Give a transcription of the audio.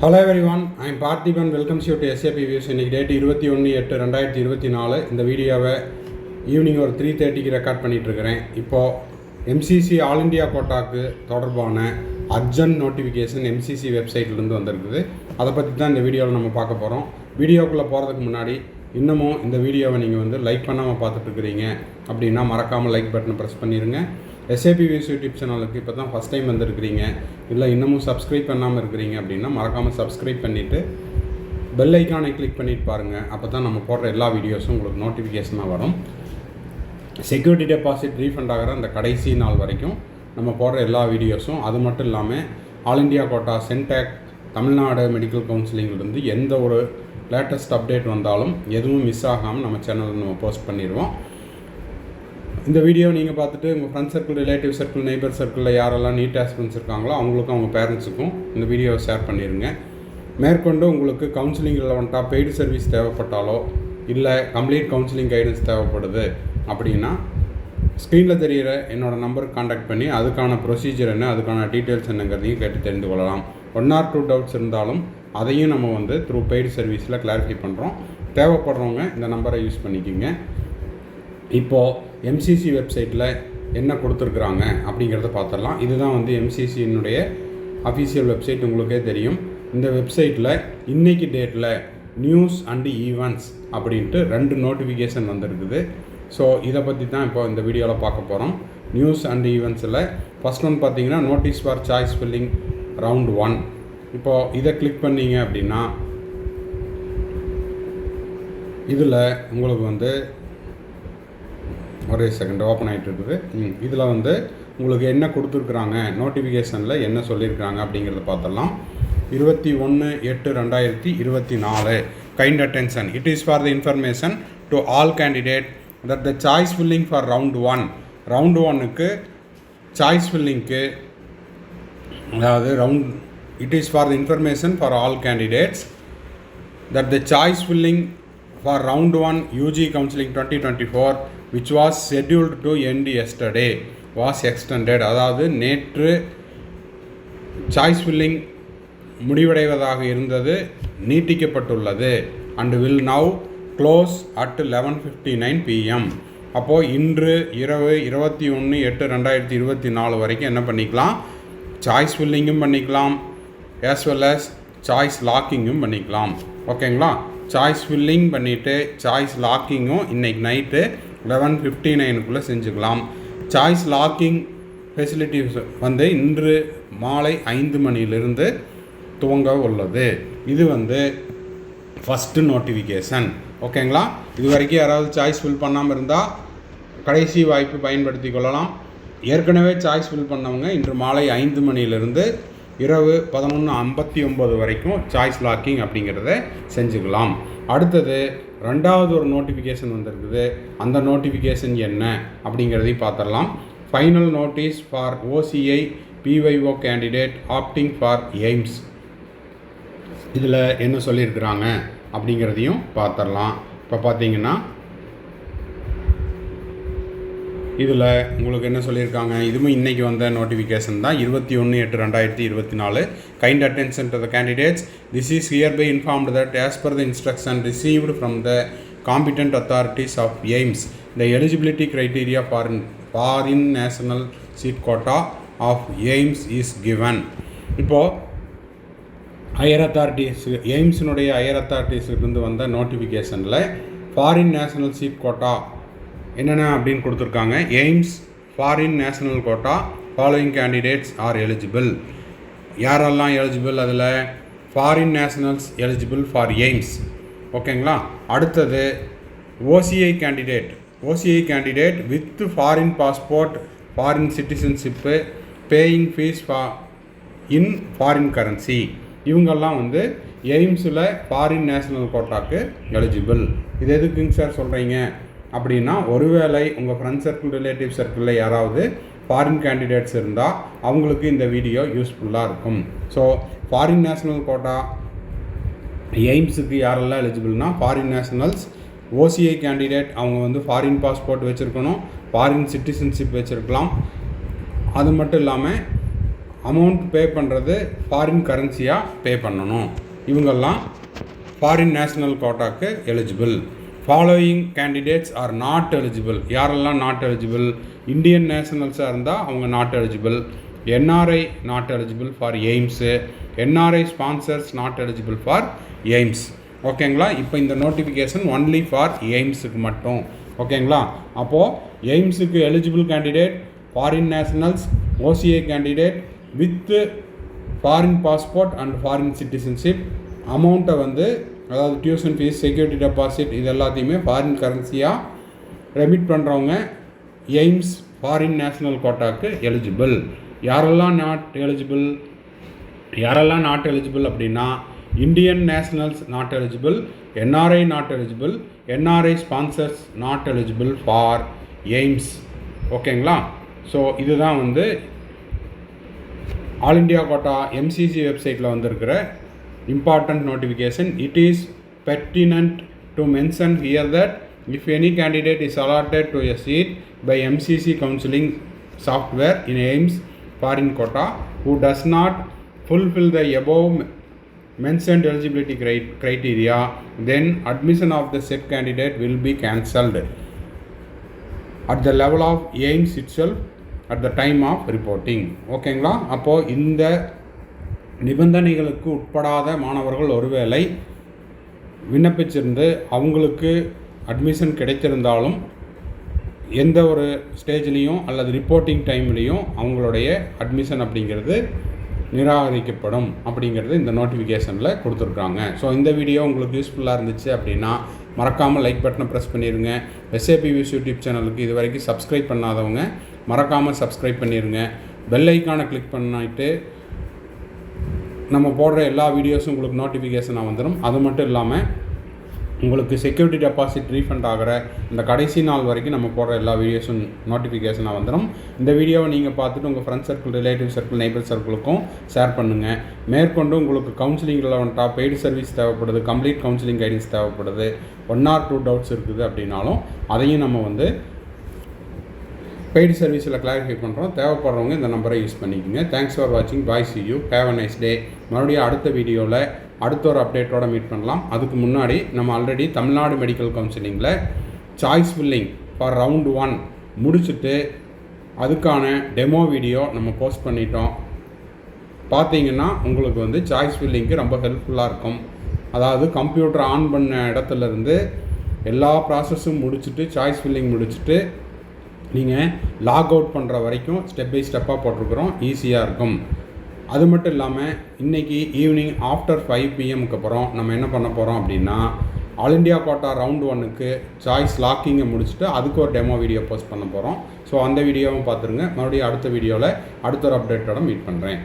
Hello everyone, I am Parthiban. Welcomes you to SAP Views. இன்னைக்கு date 21/8/2024. இந்த வீடியோவை evening ஒரு 3:30க்கு ரெக்கார்ட் பண்ணிகிட்டு இருக்கிறேன். இப்போது எம்சிசி ஆல் இண்டியா கோட்டாக்கு தொடர்பான அர்ஜென்ட் நோட்டிஃபிகேஷன் எம்சிசி வெப்சைட்லேருந்து வந்திருக்குது. அதை பற்றி தான் இந்த வீடியோவில் நம்ம பார்க்க போகிறோம். வீடியோக்குள்ளே போகிறதுக்கு முன்னாடி இன்னமும் இந்த வீடியோவை நீங்கள் லைக் பண்ணாமல் பார்த்துட்ருக்குறீங்க அப்படின்னா மறக்காமல் லைக் பட்டனை ப்ரெஸ் பண்ணிடுங்க. SAP Views யூடியூப் சேனலுக்கு இப்போ தான் ஃபஸ்ட் டைம் வந்திருக்கிறீங்க, இல்லை இன்னமும் சப்ஸ்கிரைப் பண்ணாமல் இருக்கிறீங்க அப்படின்னா மறக்காமல் சப்ஸ்கிரைப் பண்ணிவிட்டு பெல் ஐக்கானை கிளிக் பண்ணிவிட்டு பாருங்கள். அப்போ தான் நம்ம போடுற எல்லா வீடியோஸும் உங்களுக்கு நோட்டிஃபிகேஷனாக வரும். செக்யூரிட்டி டெபாசிட் ரீஃபண்ட் ஆகிற அந்த கடைசி நாள் வரைக்கும் நம்ம போடுற எல்லா வீடியோஸும், அது மட்டும் இல்லாமல் all India quota, CENTAC, Tamil Nadu medical கவுன்சிலிங்கிலிருந்து எந்த ஒரு லேட்டஸ்ட் அப்டேட் வந்தாலும் எதுவும் மிஸ் ஆகாமல் நம்ம சேனலில் நம்ம போஸ்ட் பண்ணிடுவோம். இந்த வீடியோ நீங்கள் பார்த்துட்டு உங்கள் friends circle, relative circle, neighbour சர்க்கிளில் யாரெல்லாம் நீட் ஆஸ்பிரன்ஸ் இருக்காங்களோ அவங்களுக்கும் அவங்க பேரண்ட்ஸுக்கும் இந்த வீடியோவை ஷேர் பண்ணிடுங்க. மேற்கொண்டு உங்களுக்கு கவுன்சிலிங் ரிலவெண்ட்டாக பெய்டு சர்வீஸ் தேவைப்பட்டாலோ இல்லை கம்ப்ளீட் கவுன்சிலிங் கைடன்ஸ் தேவைப்படுது அப்படின்னா ஸ்க்ரீனில் தெரிகிற என்னோடய நம்பருக்கு காண்டாக்ட் பண்ணி அதுக்கான ப்ரொசீஜர் என்ன, அதுக்கான டீட்டெயில்ஸ் என்னங்கிறதையும் கேட்டு தெரிந்து கொள்ளலாம். 1 or 2 டவுட்ஸ் இருந்தாலும் அதையும் நம்ம த்ரூ பெய்டு சர்வீஸில் கிளாரிஃபை பண்ணுறோம். தேவைப்படுறவங்க இந்த நம்பரை யூஸ் பண்ணிக்கோங்க. இப்போது எம்சிசி வெப்சைட்டில் என்ன கொடுத்துருக்குறாங்க அப்படிங்கிறத பார்த்துடலாம். இதுதான் எம்சிசியினுடைய அஃபீஷியல் வெப்சைட், உங்களுக்கே தெரியும். இந்த வெப்சைட்டில் இன்றைக்கி டேட்டில் நியூஸ் அண்டு ஈவெண்ட்ஸ் அப்படின்ட்டு 2 நோட்டிஃபிகேஷன் வந்திருக்குது. ஸோ இதை பற்றி தான் இப்போ இந்த வீடியோவில் பார்க்க போகிறோம். நியூஸ் அண்டு ஈவெண்ட்ஸில் ஃபஸ்ட் ஒன் பார்த்தீங்கன்னா notice for choice filling round 1. இப்போது இதை கிளிக் பண்ணிங்க அப்படின்னா இதில் உங்களுக்கு ஒரே செகண்ட் ஓப்பன் ஆகிட்டு இருக்குது. இதில் உங்களுக்கு என்ன கொடுத்துருக்குறாங்க, நோட்டிஃபிகேஷனில் என்ன சொல்லியிருக்கிறாங்க அப்படிங்கிறத பார்த்துடலாம். 21/8/2024 kind attention, it is for the information to all candidate that the choice filling for round 1க்கு சாய்ஸ் ஃபில்லிங்க்கு, அதாவது it is for the information for all candidates that the choice filling for round 1 UG counselling 2024 which was scheduled to end yesterday was extended. அதாவது நேற்று choice filling முடிவடைவதாக இருந்தது நீட்டிக்கப்பட்டுள்ளது. and will now close at 11:59 PM. அப்போது இன்று இரவு 21/8/2024 வரைக்கும் என்ன பண்ணிக்கலாம், சாய்ஸ் ஃபில்லிங்கும் பண்ணிக்கலாம் as well as சாய்ஸ் லாக்கிங்கும் பண்ணிக்கலாம். ஓகேங்களா? சாய்ஸ் ஃபில்லிங் பண்ணிவிட்டு சாய்ஸ் லாக்கிங்கும் இன்றைக்கி நைட்டு 11:59 செஞ்சுக்கலாம். சாய்ஸ் லாக்கிங் ஃபெசிலிட்டிஸ் இன்று மாலை 5 மணியிலிருந்து துவங்க உள்ளது. இது ஃபஸ்ட்டு நோட்டிஃபிகேஷன். ஓகேங்களா? இது வரைக்கும் யாராவது சாய்ஸ் ஃபில் பண்ணாமல் இருந்தால் கடைசி வாய்ப்பு பயன்படுத்தி கொள்ளலாம். ஏற்கனவே சாய்ஸ் ஃபில் பண்ணவங்க இன்று மாலை 5 மணியிலிருந்து இரவு 11:59 வரைக்கும் சாய்ஸ் லாக்கிங் அப்படிங்கிறத செஞ்சுக்கலாம். அடுத்தது 2வது ஒரு நோட்டிஃபிகேஷன் வந்திருக்குது. அந்த நோட்டிஃபிகேஷன் என்ன அப்படிங்கிறதையும் பார்த்துடலாம். Final notice for OCI PYO candidate opting for AIIMS. இதில் என்ன சொல்லியிருக்கிறாங்க அப்படிங்கிறதையும் பார்த்துடலாம். இப்போ பார்த்தீங்கன்னா இதில் உங்களுக்கு என்ன சொல்லியிருக்காங்க, இதுவும் இன்றைக்கி வந்த நோட்டிஃபிகேஷன் தான். 21/8/2024 kind attention to the candidates, this is hereby informed that as per the instruction received from the competent authorities of AIIMS the eligibility criteria foreign national seat quota of AIIMS is given. இப்போது higher authorities, எய்ம்ஸினுடைய higher அத்தாரிட்டிஸ்லேருந்து வந்த நோட்டிஃபிகேஷனில் foreign national seat quota என்னென்ன அப்படின்னு கொடுத்துருக்காங்க. AIIMS foreign national quota following candidates are eligible. யாரெல்லாம் eligible, அதில் foreign nationals eligible for AIIMS. ஓகேங்களா? அடுத்தது OCI candidate with foreign passport, foreign citizenship, paying fees in foreign currency. இவங்கெல்லாம் எய்ம்ஸில் ஃபாரின் நேஷனல் கோட்டாக்கு எலிஜிபிள். இது எதுக்குங்க சார் சொல்கிறீங்க அப்படின்னா, ஒருவேளை உங்கள் ஃப்ரெண்ட்ஸ் சர்க்கிள், ரிலேட்டிவ் சர்க்கிளில் யாராவது ஃபாரின் கேண்டிடேட்ஸ் இருந்தால் அவங்களுக்கு இந்த வீடியோ யூஸ்ஃபுல்லாக இருக்கும். ஸோ ஃபாரின் நேஷனல் கோட்டா எய்ம்ஸுக்கு யாரெல்லாம் எலிஜிபிள்னால் ஃபாரின் நேஷனல்ஸ், OCI கேண்டிடேட் அவங்க ஃபாரின் பாஸ்போர்ட் வச்சுருக்கணும், ஃபாரின் சிட்டிசன்ஷிப் வச்சுருக்கலாம். அது மட்டும் இல்லாமல் அமௌண்ட் பே பண்ணுறது ஃபாரின் கரன்சியாக பே பண்ணணும். இவங்கெல்லாம் ஃபாரின் நேஷ்னல் கோட்டாக்கு eligible. Following candidates are not eligible. யாரெல்லாம் நாட் எலிஜிபிள்? இந்தியன் நேஷனல்ஸாக இருந்தால் அவங்க not eligible. NRI not eligible for AIIMS. NRI sponsors not eligible for AIIMS. ஓகேங்களா? இப்போ இந்த நோட்டிஃபிகேஷன் ஒன்லி ஃபார் எய்ம்ஸுக்கு மட்டும். ஓகேங்களா? அப்போது எய்ம்ஸுக்கு eligible candidate foreign nationals, OCA candidate with foreign passport and foreign citizenship. அமௌண்ட்டை வந்து அதாவது டியூஷன் ஃபீஸ், செக்யூரிட்டி டெபாசிட் இது எல்லாத்தையுமே ஃபாரின் கரன்சியாக ரெமிட் பண்ணுறவங்க எய்ம்ஸ் ஃபாரின் நேஷ்னல் கோட்டாக்கு எலிஜிபிள். யாரெல்லாம் நாட் எலிஜிபிள் அப்படின்னா Indian nationals not eligible, NRI not eligible, NRI sponsors not eligible for AIIMS. ஓகேங்களா? ஸோ இதுதான் வந்து ஆல் இண்டியா கோட்டா எம்சிசி வெப்சைட்டில் வந்திருக்கிற important notification. It is pertinent to mention here that if any candidate is allotted to a seat by MCC counseling software in AIMS foreign quota who does not fulfill the above mentioned eligibility criteria, then admission of the said candidate will be cancelled at the level of AIMS itself at the time of reporting. ஓகேங்களா? அப்போது இந்த நிபந்தனைகளுக்கு உட்படாத மாணவர்கள் ஒருவேளை விண்ணப்பிச்சிருந்து அவங்களுக்கு admission கிடைத்திருந்தாலும் எந்த ஒரு ஸ்டேஜ்லேயும் அல்லது ரிப்போர்ட்டிங் டைம்லேயும் அவங்களுடைய அட்மிஷன் அப்படிங்கிறது நிராகரிக்கப்படும் அப்படிங்கிறது இந்த நோட்டிஃபிகேஷனில் கொடுத்துருக்காங்க. ஸோ இந்த வீடியோ உங்களுக்கு யூஸ்ஃபுல்லாக இருந்துச்சு அப்படின்னா மறக்காமல் லைக் பட்டனை ப்ரெஸ் பண்ணிடுங்க. எஸ்ஏபிவிஎஸ் யூடியூப் சேனலுக்கு இது வரைக்கும் சப்ஸ்கிரைப் பண்ணாதவங்க மறக்காமல் சப்ஸ்கிரைப் பண்ணிடுங்க. பெல் ஐக்கானை கிளிக் பண்ணிட்டு நம்ம போடுற எல்லா வீடியோஸும் உங்களுக்கு நோட்டிஃபிகேஷனாக வந்துடும். அது மட்டும் இல்லாமல் உங்களுக்கு செக்யூரிட்டி டெபாசிட் ரீஃபண்ட் ஆகிற இந்த கடைசி நாள் வரைக்கும் நம்ம போடுற எல்லா வீடியோஸும் நோட்டிஃபிகேஷனாக வந்துடும். இந்த வீடியோவை நீங்கள் பார்த்துட்டு உங்கள் friend circle, relative circle, neighbour சர்க்கிளுக்கும் ஷேர் பண்ணுங்கள். மேற்கொண்டு உங்களுக்கு கவுன்சிலிங் ரிலவெண்ட்டாக பெய்டு சர்வீஸ் தேவைப்படுது, கம்ப்ளீட் கவுன்சிலிங் கைடன்ஸ் தேவைப்படுது, 1 or 2 டவுட்ஸ் இருக்குது அப்படின்னாலும் அதையும் நம்ம வந்து பெய்டு சர்வீஸில் கிளாரிஃபை பண்ணுறோம். தேவைப்படுறவங்க இந்த நம்பரை யூஸ் பண்ணிக்கோங்க. தேங்க்ஸ் ஃபார் வாட்சிங். Bye, see you, have a nice day. மறுபடியும் அடுத்த வீடியோவில் அடுத்த ஒரு அப்டேட்டோட மீட் பண்ணலாம். அதுக்கு முன்னாடி நம்ம ஆல்ரெடி தமிழ்நாடு மெடிக்கல் கவுன்சிலிங்கில் சாய்ஸ் ஃபில்லிங் ஃபார் ரவுண்ட் 1 முடிச்சுட்டு அதுக்கான டெமோ வீடியோ நம்ம போஸ்ட் பண்ணிட்டோம். பார்த்தீங்கன்னா உங்களுக்கு வந்து சாய்ஸ் ஃபில்லிங்க்கு ரொம்ப ஹெல்ப்ஃபுல்லாக இருக்கும். அதாவது கம்ப்யூட்டர் ஆன் பண்ண இடத்துலேருந்து எல்லா ப்ராசஸும் முடிச்சுட்டு சாய்ஸ் ஃபில்லிங் முடிச்சுட்டு நீங்கள் லாக் அவுட் பண்ணுற வரைக்கும் ஸ்டெப் பை ஸ்டெப்பாக போட்டிருக்கிறோம். ஈஸியாக இருக்கும். அது மட்டும் இல்லாமல் இன்றைக்கி ஈவினிங் ஆஃப்டர் 5 PM அப்புறம் நம்ம என்ன பண்ண போகிறோம் அப்படின்னா ஆல் இண்டியா கோட்டா ரவுண்ட் 1க்கு சாய்ஸ் லாக்கிங்கை முடிச்சுட்டு அதுக்கு ஒரு டெமோ வீடியோ போஸ்ட் பண்ண போகிறோம். ஸோ அந்த வீடியோவும் பார்த்துருங்க. மறுபடியும் அடுத்த வீடியோவில் அடுத்த ஒரு அப்டேட்டோட மீட் பண்ணுறேன்.